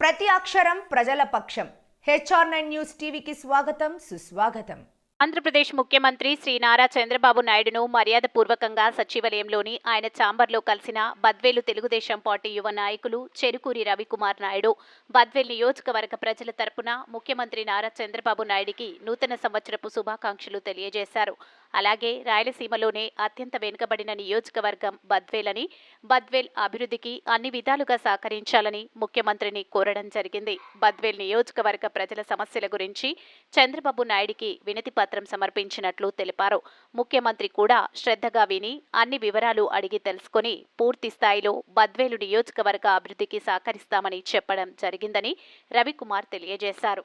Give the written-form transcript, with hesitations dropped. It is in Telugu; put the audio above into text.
ప్రతి అక్షరం ప్రజల పక్షం. HR9 న్యూస్ టీవీకి స్వాగతం, సుస్వాగతం. ఆంధ్రప్రదేశ్ ముఖ్యమంత్రి శ్రీ నారా చంద్రబాబు నాయుడును మర్యాదపూర్వకంగా సచివాలయంలోని ఆయన ఛాంబర్లో కలిసిన బద్వేలు తెలుగుదేశం పార్టీ యువ నాయకులు చెరుకూరి రవికుమార్ నాయుడు బద్వేల్ నియోజకవర్గ ప్రజల తరపున ముఖ్యమంత్రి నారా చంద్రబాబు నాయుడికి నూతన సంవత్సరపు శుభాకాంక్షలు తెలియజేశారు. అలాగే రాయలసీమలోనే అత్యంత వెనుకబడిన నియోజకవర్గం బద్వేలని, బద్వేల్ అభివృద్ధికి అన్ని విధాలుగా సహకరించాలని ముఖ్యమంత్రిని కోరడం జరిగింది. బద్వేల్ నియోజకవర్గ ప్రజల సమస్యల గురించి చంద్రబాబు నాయుడికి వినతి పత్రం సమర్పించినట్లు తెలిపారు. ముఖ్యమంత్రి కూడా శ్రద్ధగా విని అన్ని వివరాలు అడిగి తెలుసుకుని పూర్తి స్థాయిలో బద్వేలు నియోజకవర్గ అభివృద్ధికి సహకరిస్తామని చెప్పడం జరిగిందని రవికుమార్ తెలియజేశారు.